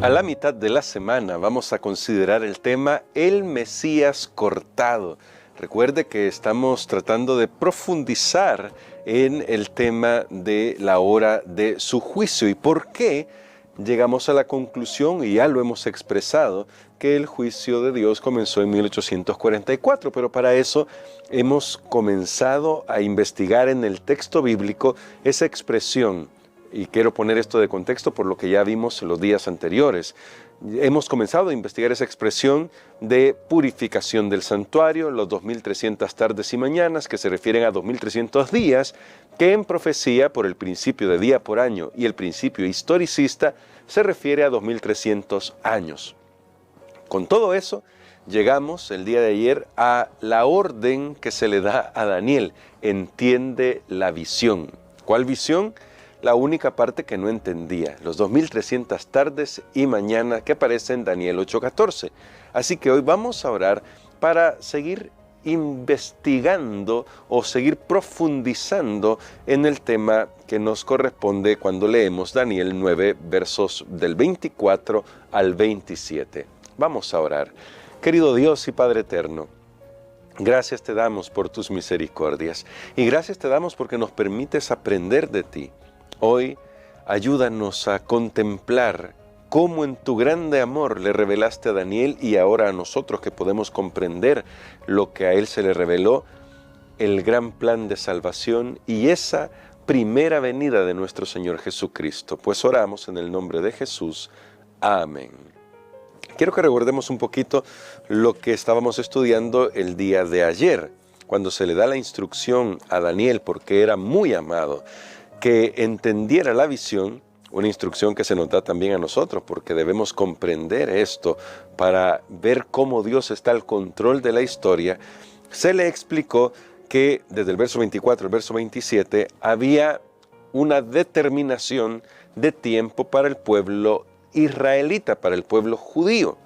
A la mitad de la semana vamos a considerar el tema El Mesías cortado. Recuerde que estamos tratando de profundizar en el tema de la hora de su juicio y por qué llegamos a la conclusión, y ya lo hemos expresado, que el juicio de Dios comenzó en 1844, pero para eso hemos comenzado a investigar en el texto bíblico esa expresión. Y quiero poner esto de contexto por lo que ya vimos en los días anteriores. Hemos comenzado a investigar esa expresión de purificación del santuario, los 2300 tardes y mañanas, que se refieren a 2300 días, que en profecía, por el principio de día por año y el principio historicista, se refiere a 2300 años. Con todo eso, llegamos el día de ayer a la orden que se le da a Daniel. Entiende la visión. ¿Cuál visión? La única parte que no entendía, los 2300 tardes y mañana que aparece en Daniel 8:14. Así que hoy vamos a orar para seguir investigando o seguir profundizando en el tema que nos corresponde cuando leemos Daniel 9, versos del 24 al 27. Vamos a orar. Querido Dios y Padre eterno, gracias te damos por tus misericordias y gracias te damos porque nos permites aprender de ti. Hoy, ayúdanos a contemplar cómo en tu grande amor le revelaste a Daniel y ahora a nosotros que podemos comprender lo que a él se le reveló, el gran plan de salvación y esa primera venida de nuestro Señor Jesucristo. Pues oramos en el nombre de Jesús. Amén. Quiero que recordemos un poquito lo que estábamos estudiando el día de ayer, cuando se le da la instrucción a Daniel, porque era muy amado, que entendiera la visión, una instrucción que se nos da también a nosotros, porque debemos comprender esto para ver cómo Dios está al control de la historia. Se le explicó que desde el verso 24 al verso 27 había una determinación de tiempo para el pueblo israelita, para el pueblo judío,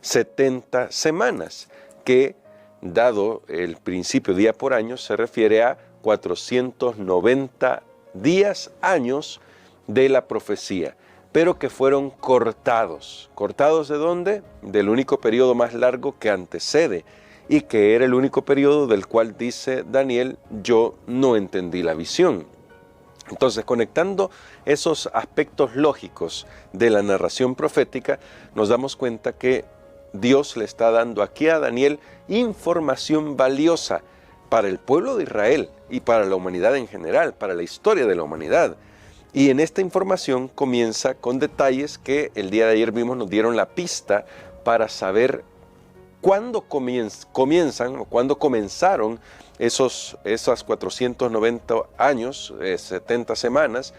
70 semanas, que dado el principio día por año se refiere a 490 días, años de la profecía, pero que fueron cortados. ¿Cortados de dónde? Del único periodo más largo que antecede y que era el único periodo del cual dice Daniel, yo no entendí la visión. Entonces, conectando esos aspectos lógicos de la narración profética, nos damos cuenta que Dios le está dando aquí a Daniel información valiosa para el pueblo de Israel y para la humanidad en general, para la historia de la humanidad. Y en esta información comienza con detalles que el día de ayer vimos, nos dieron la pista para saber cuándo comienzan o cuándo comenzaron esas 490 años, 70 semanas,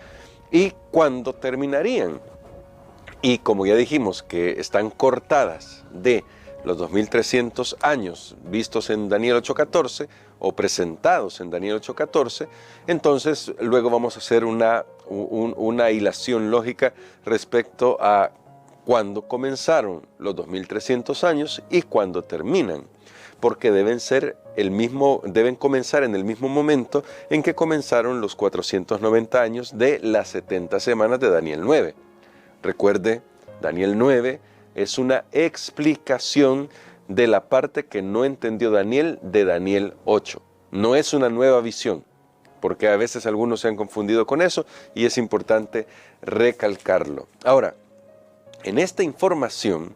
y cuándo terminarían. Y como ya dijimos que están cortadas de los 2300 años vistos en Daniel 8:14 o presentados en Daniel 8:14, entonces luego vamos a hacer una hilación lógica respecto a cuándo comenzaron los 2300 años y cuándo terminan, porque deben comenzar en el mismo momento en que comenzaron los 490 años de las 70 semanas de Daniel 9. Recuerde, Daniel 9 es una explicación de la parte que no entendió Daniel de Daniel 8. No es una nueva visión, porque a veces algunos se han confundido con eso y es importante recalcarlo. Ahora, en esta información,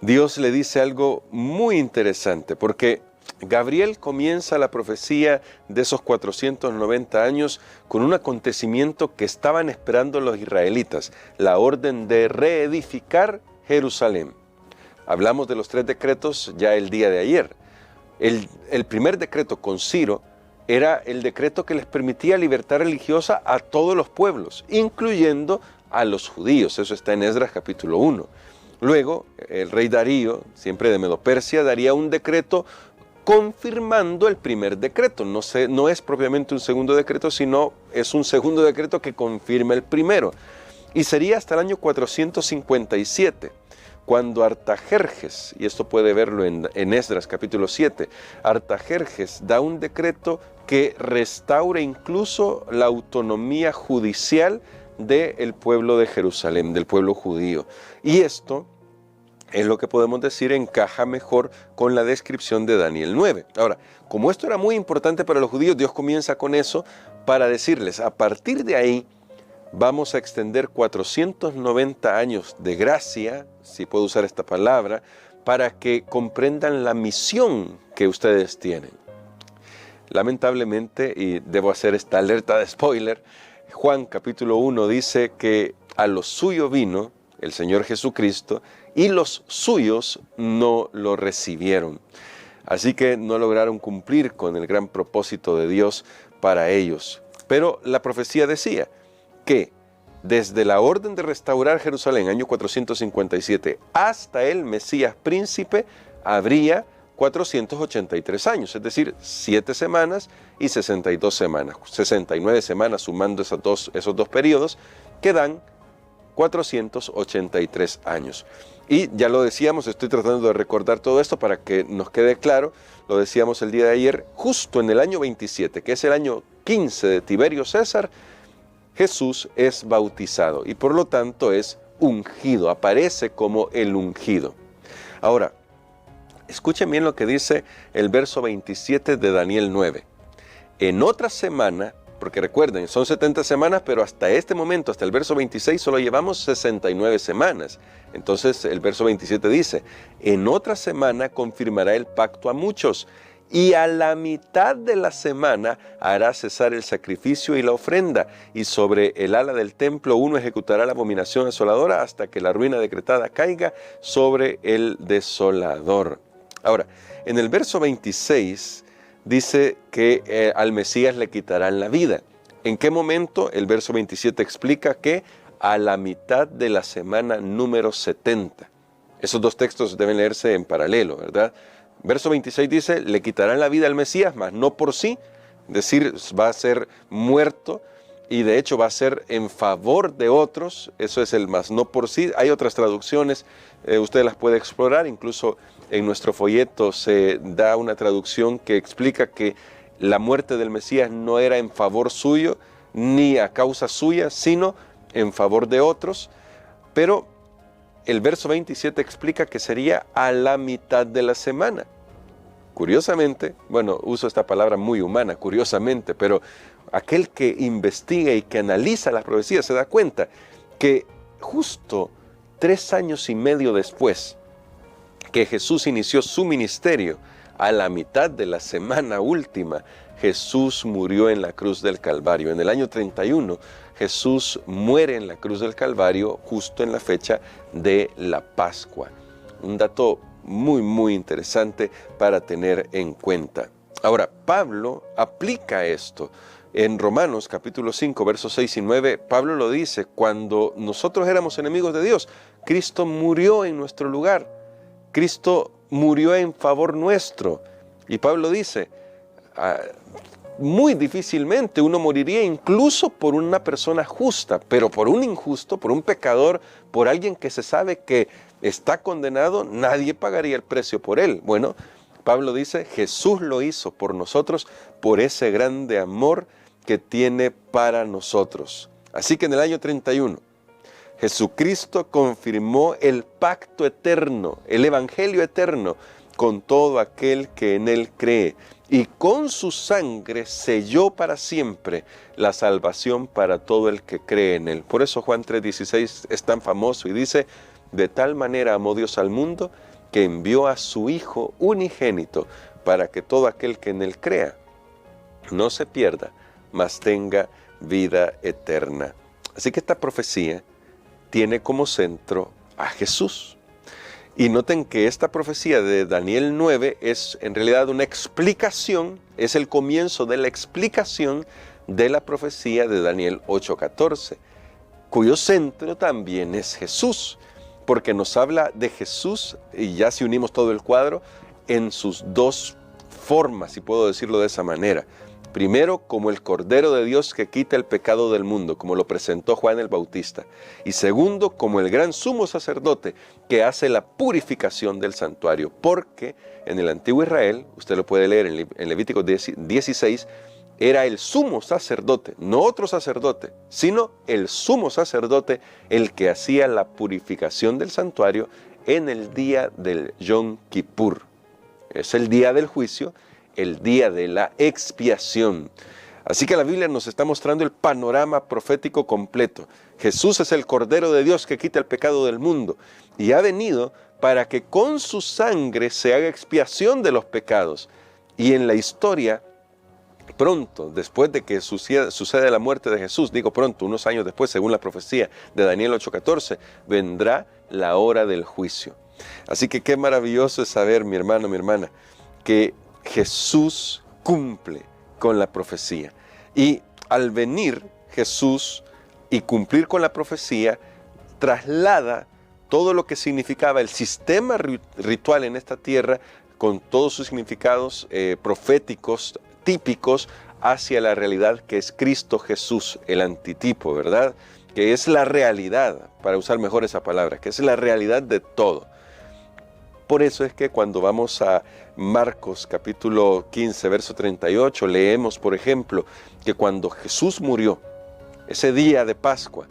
Dios le dice algo muy interesante, porque Gabriel comienza la profecía de esos 490 años con un acontecimiento que estaban esperando los israelitas, la orden de reedificar Jerusalén. Hablamos de los 3 decretos ya el día de ayer. El primer decreto con Ciro era el decreto que les permitía libertad religiosa a todos los pueblos, incluyendo a los judíos. Eso está en Esdras capítulo 1. Luego, el rey Darío, siempre de Medo-Persia, daría un decreto confirmando el primer decreto. No es propiamente un segundo decreto, sino es un segundo decreto que confirma el primero. Y sería hasta el año 457, cuando Artajerjes, y esto puede verlo en Esdras capítulo 7, Artajerjes da un decreto que restaura incluso la autonomía judicial del pueblo de Jerusalén, del pueblo judío. Y esto es lo que podemos decir encaja mejor con la descripción de Daniel 9. Ahora, como esto era muy importante para los judíos, Dios comienza con eso para decirles, a partir de ahí vamos a extender 490 años de gracia, si puedo usar esta palabra, para que comprendan la misión que ustedes tienen. Lamentablemente, y debo hacer esta alerta de spoiler, Juan capítulo 1 dice que a lo suyo vino el Señor Jesucristo y los suyos no lo recibieron. Así que no lograron cumplir con el gran propósito de Dios para ellos. Pero la profecía decía que desde la orden de restaurar Jerusalén, año 457, hasta el Mesías príncipe, habría 483 años, es decir, 7 semanas y 62 semanas, 69 semanas sumando esos dos periodos, que dan 483 años. Y ya lo decíamos, estoy tratando de recordar todo esto para que nos quede claro, lo decíamos el día de ayer, justo en el año 27, que es el año 15 de Tiberio César, Jesús es bautizado y por lo tanto es ungido, aparece como el ungido. Ahora, escuchen bien lo que dice el verso 27 de Daniel 9. En otra semana, porque recuerden, son 70 semanas, pero hasta este momento, hasta el verso 26, solo llevamos 69 semanas. Entonces el verso 27 dice, en otra semana confirmará el pacto a muchos, y a la mitad de la semana hará cesar el sacrificio y la ofrenda, y sobre el ala del templo uno ejecutará la abominación asoladora hasta que la ruina decretada caiga sobre el desolador. Ahora, en el verso 26 dice que al Mesías le quitarán la vida. ¿En qué momento? El verso 27 explica que a la mitad de la semana número 70. Esos dos textos deben leerse en paralelo, ¿verdad? Verso 26 dice, le quitarán la vida al Mesías, mas no por sí, es decir, va a ser muerto y de hecho va a ser en favor de otros, eso es el mas no por sí. Hay otras traducciones, usted las puede explorar, incluso en nuestro folleto se da una traducción que explica que la muerte del Mesías no era en favor suyo, ni a causa suya, sino en favor de otros, pero el verso 27 explica que sería a la mitad de la semana. Curiosamente, bueno, uso esta palabra muy humana, curiosamente, pero aquel que investiga y que analiza las profecías se da cuenta que justo 3 años y medio después que Jesús inició su ministerio, a la mitad de la semana última, Jesús murió en la cruz del Calvario. En el año 31, Jesús muere en la cruz del Calvario justo en la fecha de la Pascua. Un dato muy interesante para tener en cuenta. Ahora, Pablo aplica esto. En Romanos capítulo 5, versos 6 y 9, Pablo lo dice, cuando nosotros éramos enemigos de Dios, Cristo murió en nuestro lugar. Cristo murió en favor nuestro. Y Pablo dice, muy difícilmente uno moriría incluso por una persona justa, pero por un injusto, por un pecador, por alguien que se sabe que está condenado, nadie pagaría el precio por él. Bueno, Pablo dice, Jesús lo hizo por nosotros, por ese grande amor que tiene para nosotros. Así que en el año 31, Jesucristo confirmó el pacto eterno, el evangelio eterno, con todo aquel que en él cree, y con su sangre selló para siempre la salvación para todo el que cree en él. Por eso Juan 3:16 es tan famoso y dice, de tal manera amó Dios al mundo que envió a su Hijo unigénito para que todo aquel que en él crea no se pierda, mas tenga vida eterna. Así que esta profecía tiene como centro a Jesús. Y noten que esta profecía de Daniel 9 es en realidad una explicación, es el comienzo de la explicación de la profecía de Daniel 8:14, cuyo centro también es Jesús, porque nos habla de Jesús, y ya si unimos todo el cuadro, en sus dos formas, si puedo decirlo de esa manera. Primero, como el Cordero de Dios que quita el pecado del mundo, como lo presentó Juan el Bautista. Y segundo, como el gran sumo sacerdote que hace la purificación del santuario. Porque en el antiguo Israel, usted lo puede leer en Levítico 16, era el sumo sacerdote, no otro sacerdote, sino el sumo sacerdote el que hacía la purificación del santuario en el día del Yom Kippur. Es el día del juicio, el día de la expiación. Así que la Biblia nos está mostrando el panorama profético completo. Jesús es el Cordero de Dios que quita el pecado del mundo y ha venido para que con su sangre se haga expiación de los pecados. Y en la historia, pronto, después de que sucede la muerte de Jesús, digo pronto, unos años después, según la profecía de Daniel 8:14, vendrá la hora del juicio. Así que qué maravilloso es saber, mi hermano, mi hermana, que Jesús cumple con la profecía. Y al venir Jesús y cumplir con la profecía, traslada todo lo que significaba el sistema ritual en esta tierra, con todos sus significados proféticos típicos, hacia la realidad que es Cristo Jesús, el antitipo, ¿verdad? Que es la realidad, para usar mejor esa palabra, que es la realidad de todo. Por eso es que cuando vamos a Marcos capítulo 15, verso 38, leemos, por ejemplo, que cuando Jesús murió, ese día de Pascua,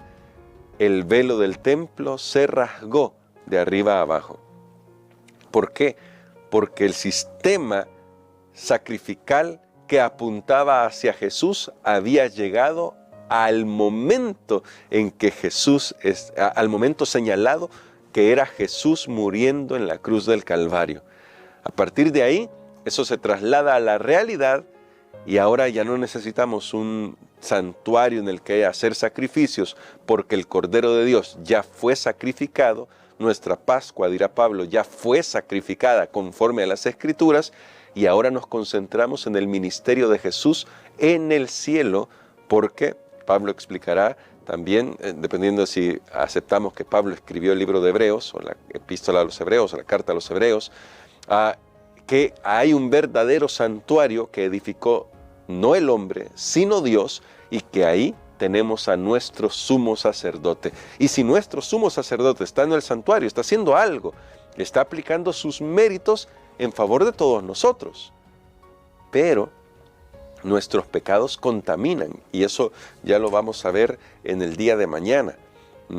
el velo del templo se rasgó de arriba a abajo. ¿Por qué? Porque el sistema sacrificial que apuntaba hacia Jesús había llegado al momento en que al momento señalado, que era Jesús muriendo en la cruz del Calvario. A partir de ahí, eso se traslada a la realidad y ahora ya no necesitamos un santuario en el que hacer sacrificios, porque el Cordero de Dios ya fue sacrificado. Nuestra Pascua, dirá Pablo, ya fue sacrificada conforme a las Escrituras, y ahora nos concentramos en el ministerio de Jesús en el cielo, porque Pablo explicará también, dependiendo de si aceptamos que Pablo escribió el libro de Hebreos, o la epístola a los Hebreos, o la carta a los Hebreos, que hay un verdadero santuario que edificó no el hombre, sino Dios, y que ahí tenemos a nuestro sumo sacerdote. Y si nuestro sumo sacerdote está en el santuario, está haciendo algo, está aplicando sus méritos en favor de todos nosotros. Pero nuestros pecados contaminan, y eso ya lo vamos a ver en el día de mañana.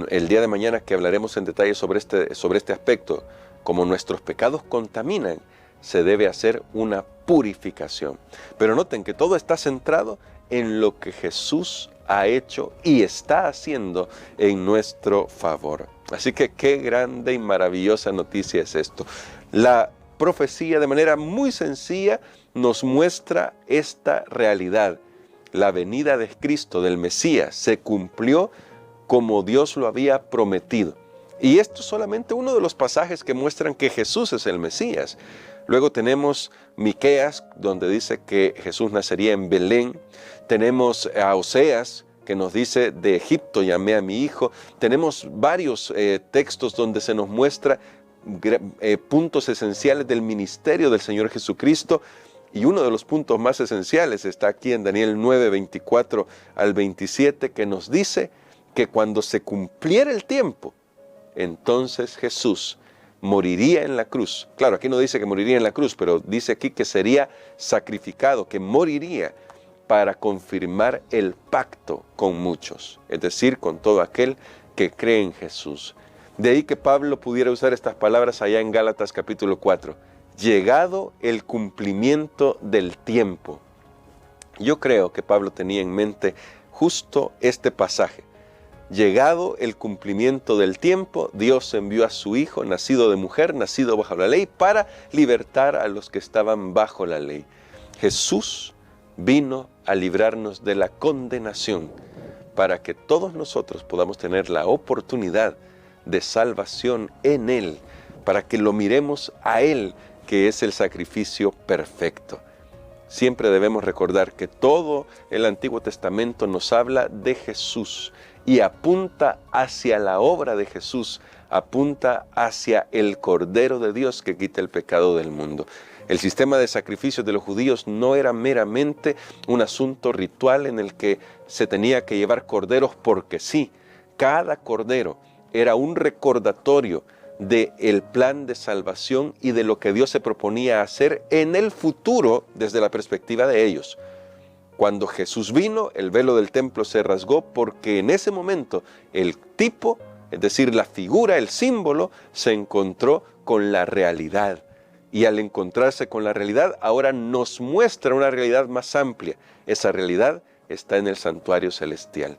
El día de mañana que hablaremos en detalle sobre este aspecto. Como nuestros pecados contaminan, se debe hacer una purificación. Pero noten que todo está centrado en lo que Jesús ha hecho y está haciendo en nuestro favor. Así que qué grande y maravillosa noticia es esto. La profecía, de manera muy sencilla, nos muestra esta realidad. La venida de Cristo, del Mesías, se cumplió como Dios lo había prometido. Y esto es solamente uno de los pasajes que muestran que Jesús es el Mesías. Luego tenemos Miqueas, donde dice que Jesús nacería en Belén. Tenemos a Oseas, que nos dice, de Egipto llamé a mi hijo. Tenemos varios textos donde se nos muestra puntos esenciales del ministerio del Señor Jesucristo. Y uno de los puntos más esenciales está aquí en Daniel 9, 24 al 27, que nos dice que cuando se cumpliera el tiempo, entonces Jesús moriría en la cruz. Claro, aquí no dice que moriría en la cruz, pero dice aquí que sería sacrificado, que moriría para confirmar el pacto con muchos, es decir, con todo aquel que cree en Jesús. De ahí que Pablo pudiera usar estas palabras allá en Gálatas capítulo 4. Llegado el cumplimiento del tiempo. Yo creo que Pablo tenía en mente justo este pasaje. Llegado el cumplimiento del tiempo, Dios envió a su Hijo, nacido de mujer, nacido bajo la ley, para libertar a los que estaban bajo la ley. Jesús vino a librarnos de la condenación, para que todos nosotros podamos tener la oportunidad de salvación en Él, para que lo miremos a Él, que es el sacrificio perfecto. Siempre debemos recordar que todo el Antiguo Testamento nos habla de Jesús y apunta hacia la obra de Jesús, apunta hacia el Cordero de Dios que quita el pecado del mundo. El sistema de sacrificios de los judíos no era meramente un asunto ritual en el que se tenía que llevar corderos porque sí. Cada cordero era un recordatorio del plan de salvación y de lo que Dios se proponía hacer en el futuro desde la perspectiva de ellos. Cuando Jesús vino, el velo del templo se rasgó porque en ese momento el tipo, es decir, la figura, el símbolo, se encontró con la realidad. Y al encontrarse con la realidad, ahora nos muestra una realidad más amplia. Esa realidad está en el santuario celestial.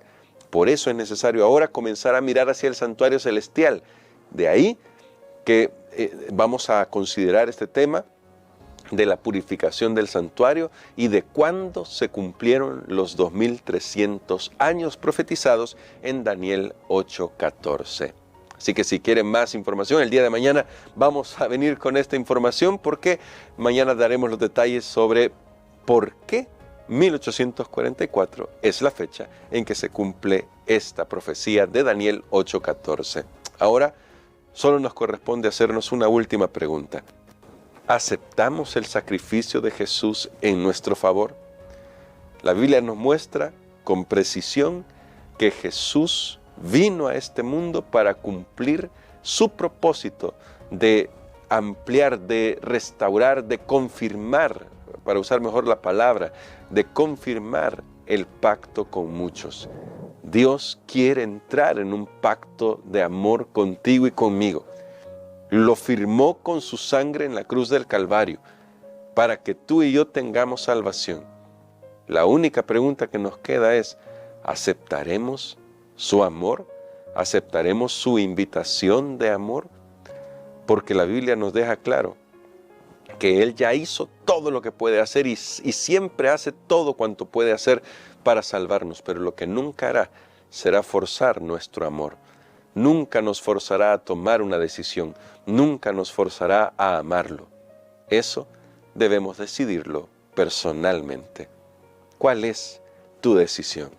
Por eso es necesario ahora comenzar a mirar hacia el santuario celestial. De ahí que vamos a considerar este tema de la purificación del santuario y de cuándo se cumplieron los 2300 años profetizados en Daniel 8:14. Así que si quieren más información, el día de mañana vamos a venir con esta información porque mañana daremos los detalles sobre por qué 1844 es la fecha en que se cumple esta profecía de Daniel 8:14. Ahora, solo nos corresponde hacernos una última pregunta. ¿Aceptamos el sacrificio de Jesús en nuestro favor? La Biblia nos muestra con precisión que Jesús vino a este mundo para cumplir su propósito de ampliar, de restaurar, de confirmar, para usar mejor la palabra, de confirmar el pacto con muchos. Dios quiere entrar en un pacto de amor contigo y conmigo. Lo firmó con su sangre en la cruz del Calvario para que tú y yo tengamos salvación. La única pregunta que nos queda es, ¿aceptaremos su amor? ¿Aceptaremos su invitación de amor? Porque la Biblia nos deja claro que Él ya hizo todo lo que puede hacer y siempre hace todo cuanto puede hacer para salvarnos, pero lo que nunca hará será forzar nuestro amor. Nunca nos forzará a tomar una decisión, nunca nos forzará a amarlo. Eso debemos decidirlo personalmente. ¿Cuál es tu decisión?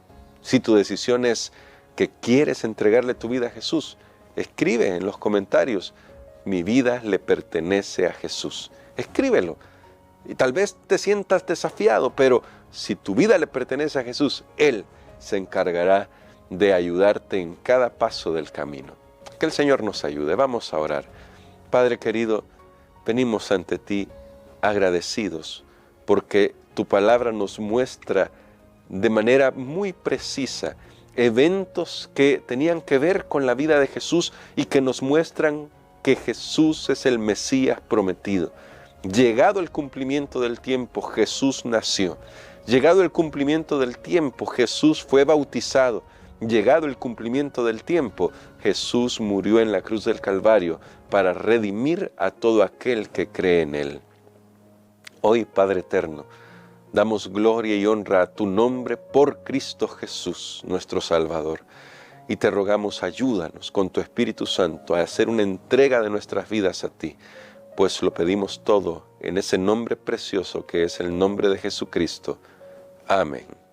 Si tu decisión es que quieres entregarle tu vida a Jesús, escribe en los comentarios, mi vida le pertenece a Jesús. Escríbelo. Y tal vez te sientas desafiado, pero si tu vida le pertenece a Jesús, Él se encargará de ayudarte en cada paso del camino. Que el Señor nos ayude. Vamos a orar. Padre querido, venimos ante ti agradecidos porque tu palabra nos muestra de manera muy precisa eventos que tenían que ver con la vida de Jesús y que nos muestran que Jesús es el Mesías prometido. Llegado el cumplimiento del tiempo, Jesús nació. Llegado el cumplimiento del tiempo, Jesús fue bautizado. Llegado el cumplimiento del tiempo, Jesús murió en la cruz del Calvario para redimir a todo aquel que cree en Él. Hoy, Padre eterno, damos gloria y honra a tu nombre por Cristo Jesús, nuestro Salvador. Y te rogamos, ayúdanos con tu Espíritu Santo a hacer una entrega de nuestras vidas a ti, pues lo pedimos todo en ese nombre precioso que es el nombre de Jesucristo. Amén.